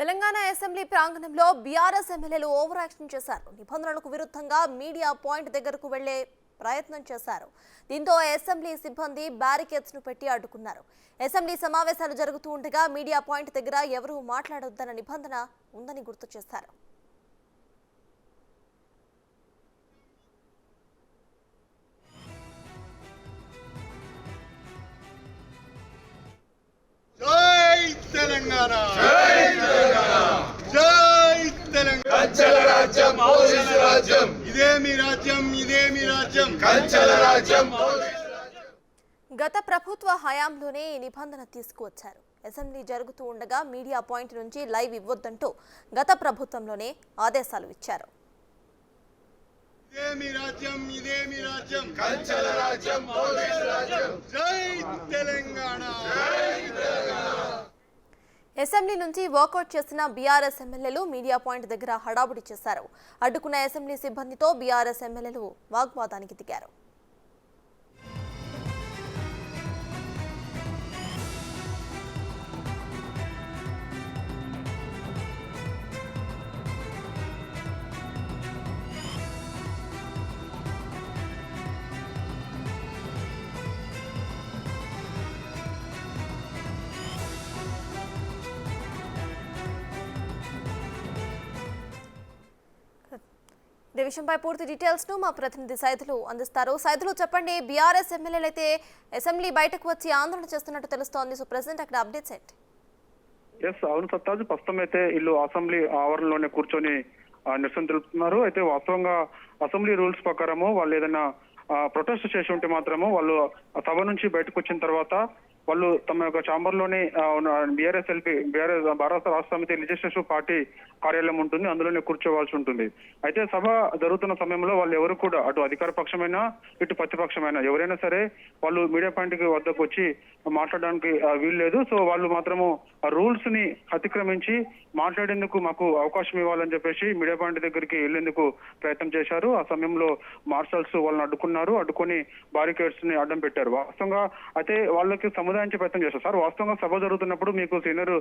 Telangana assembly ప్రాంగణంలో BRS ఎమ్మెల్యేలు over action చేశారు. నిబంధనలకు విరుద్ధంగా మీడియా పాయింట్ దగ్గరకు వెళ్లే ప్రయత్నం చేశారు. దీంతో అసెంబ్లీ సిబ్బంది బ్యారికేడ్స్ ను పెట్టి అడ్డుకున్నారు. అసెంబ్లీ సమావేశాలు జరుగుతూ ఉండగా మీడియా పాయింట్ దగ్గర ఎవరూ మాట్లాడొద్దన్న నిబంధన ఉందని గుర్తు చేశారు. తెలంగాణ జై తెలంగాణ జై తెలంగాణ కంచెల రాజ్యం పోలీసు రాజ్యం ఇదే మీ రాజ్యం కంచెల రాజ్యం గత ప్రభుత్వ హయాంలోనే ఈ నిబంధన తీసుకువచ్చారు. అసెంబ్లీ జరుగుతూ ఉండగా మీడియా పాయింట్ నుంచి లైవ్ ఇవ్వొద్దంటూ గత ప్రభుత్వంలోనే ఆదేశాలు ఇచ్చారు. ఇదే మీ రాజ్యం కంచెల రాజ్యం పోలీసు రాజ్యం జై తెలంగాణ జై తెలంగాణ. అసెంబ్లీ నుంచి వాకౌట్ చేసిన బీఆర్ఎస్ ఎమ్మెల్యేలు మీడియా పాయింట్ దగ్గర హడావుడి చేశారు. అడ్డుకున్న అసెంబ్లీ సిబ్బందితో బీఆర్ఎస్ ఎమ్మెల్యేలు వాగ్వాదానికి దిగారు. ఈ విషయంపై పూర్తి డీటెయిల్స్ ను మా ప్రతినిధి సైదులు అందిస్తారు. సైదులు చెప్పండి, బీఆర్ఎస్ ఎమ్మెల్యేలు అయితే అసెంబ్లీ బయటకు వచ్చి ఆందోళన చేస్తున్నట్టు తెలుస్తోంది. సో ప్రెసెంట్ అక్కడ అప్డేట్స్ ఏంటి? అవును సత్తాజ్, ప్రస్తుతం అయితే వీళ్ళు అసెంబ్లీ ఆవరణలోనే కూర్చొని నిరసన తెలుపుతున్నారు. అయితే వాస్తవంగా అసెంబ్లీ రూల్స్ ప్రకారము వాళ్ళు ఏదైనా ప్రొటెస్ట్ చేసి ఉంటే మాత్రము వాళ్ళు సభ నుంచి బయటకు వచ్చిన తర్వాత వాళ్ళు తమ యొక్క ఛాంబర్ లోనే బీఆర్ఎస్ భారత రాష్ట్ర సమితి లెజిస్లేటివ్ పార్టీ కార్యాలయం ఉంటుంది, అందులోనే కూర్చోవాల్సి ఉంటుంది. అయితే సభ జరుగుతున్న సమయంలో వాళ్ళు ఎవరు కూడా అటు అధికార పక్షమైనా ఇటు ప్రతిపక్షమైనా ఎవరైనా సరే వాళ్ళు మీడియా పాయింట్ కి వద్దకు వచ్చి మాట్లాడడానికి వీల్లేదు. సో వాళ్ళు మాత్రము రూల్స్ ని అతిక్రమించి మాట్లాడేందుకు మాకు అవకాశం ఇవ్వాలని చెప్పేసి మీడియా పాయింట్ దగ్గరికి వెళ్లేందుకు ప్రయత్నం చేశారు. ఆ సమయంలో మార్షల్స్ వాళ్ళని అడ్డుకొని బారికేడ్స్ ని అడ్డం పెట్టారు. వాస్తవంగా అయితే వాళ్ళకి సముదాయించే ప్రయత్నం చేస్తారు. సార్, వాస్తవంగా సభ జరుగుతున్నప్పుడు మీకు సీనియర్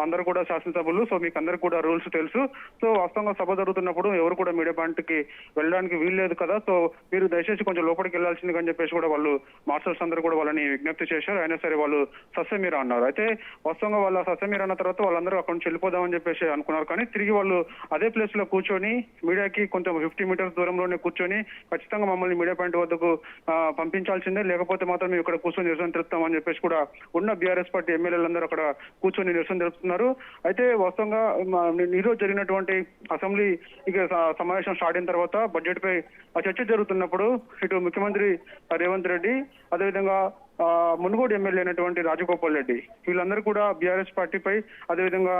అందరూ కూడా శాసనసభ్యులు, సో మీకు అందరు కూడా రూల్స్ తెలుసు. సో వాస్తవంగా సభ జరుగుతున్నప్పుడు ఎవరు కూడా మీడియా పాయింట్ కి వెళ్ళడానికి వీల్లేదు కదా, సో మీరు దయచేసి కొంచెం లోపలికి వెళ్లాల్సింది అని చెప్పేసి కూడా వాళ్ళు మార్షల్స్ అందరూ కూడా వాళ్ళని విజ్ఞప్తి చేశారు. అయినా సరే వాళ్ళు సస్యమీర అన్నారు. అయితే వాస్తవంగా వాళ్ళ సస్యమీర అన్న తర్వాత వాళ్ళందరూ అక్కడ నుంచి వెళ్ళిపోదామని చెప్పేసి అనుకున్నారు. కానీ తిరిగి వాళ్ళు అదే ప్లేస్ లో కూర్చొని మీడియాకి కొంచెం 50 మీటర్స్ దూరంలోనే కూర్చొని ఖచ్చితంగా మమ్మల్ని మీడియా పాయింట్ వద్దకు పంపించాల్సిందే, లేకపోతే మాత్రం మేము ఇక్కడ కూర్చొని నిరసన తెలుపుతామని చెప్పేసి కూడా ఉన్న బీఆర్ఎస్ పార్టీ ఎమ్మెల్యేలందరూ అక్కడ కూర్చొని నిరసన తెలుపుతున్నారు. అయితే వాస్తవంగా ఈ రోజు జరిగినటువంటి అసెంబ్లీ సమావేశం స్టార్ట్ అయిన తర్వాత బడ్జెట్ పై చర్చ జరుగుతున్నప్పుడు ఇటు ముఖ్యమంత్రి రేవంత్ రెడ్డి, అదేవిధంగా మునుగోడు ఎమ్మెల్యే అయినటువంటి రాజగోపాల్ రెడ్డి, వీళ్ళందరూ కూడా బీఆర్ఎస్ పార్టీపై, అదేవిధంగా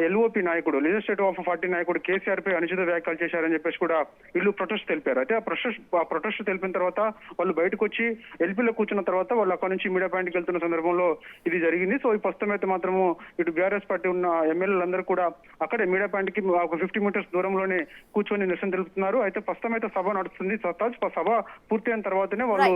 ఎల్ఓపి నాయకుడు లెజిస్లేటివ్ ఆఫ్ పార్టీ నాయకుడు కేసీఆర్ పై అనుచిత వ్యాఖ్యలు చేశారని చెప్పేసి కూడా వీళ్ళు ప్రొటెస్ట్ తెలిపారు. అయితే ఆ ప్రొటెస్ట్ తెలిపిన తర్వాత వాళ్ళు బయటకు వచ్చి ఎల్పీలో కూర్చున్న తర్వాత వాళ్ళు అక్కడ నుంచి మీడియా పాయింట్కి వెళ్తున్న సందర్భంలో ఇది జరిగింది. సో ఈ ప్రస్తుతం అయితే మాత్రము ఇటు బీఆర్ఎస్ పార్టీ ఉన్న ఎమ్మెల్యేలందరూ కూడా అక్కడే మీడియా పాయింట్ కి ఒక 50 మీటర్స్ దూరంలోనే కూర్చొని నిరసన తెలుపుతున్నారు. అయితే ప్రస్తుతం అయితే సభ నడుస్తుంది. సభ పూర్తయిన తర్వాతనే వాళ్ళు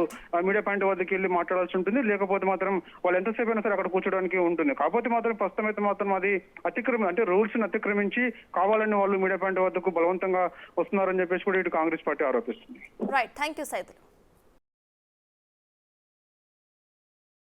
మీడియా పాయింట్ వద్దకు వెళ్ళి మాట్లాడాల్సి ఉంటుంది, లేకపోతే మాత్రం వాళ్ళు ఎంతసేపు అయినా సరే అక్కడ కూర్చోడానికి ఉంటుంది. కాకపోతే మాత్రం ప్రస్తుతం అయితే మాత్రం అది అంటే రూల్స్ ని అతిక్రమించి కావాలని వాళ్ళు మీడియా పాయింట్ వద్దకు బలవంతంగా వస్తున్నారని చెప్పేసి కూడా ఇటు కాంగ్రెస్ పార్టీ ఆరోపిస్తుంది. Right, thank you Saidulu.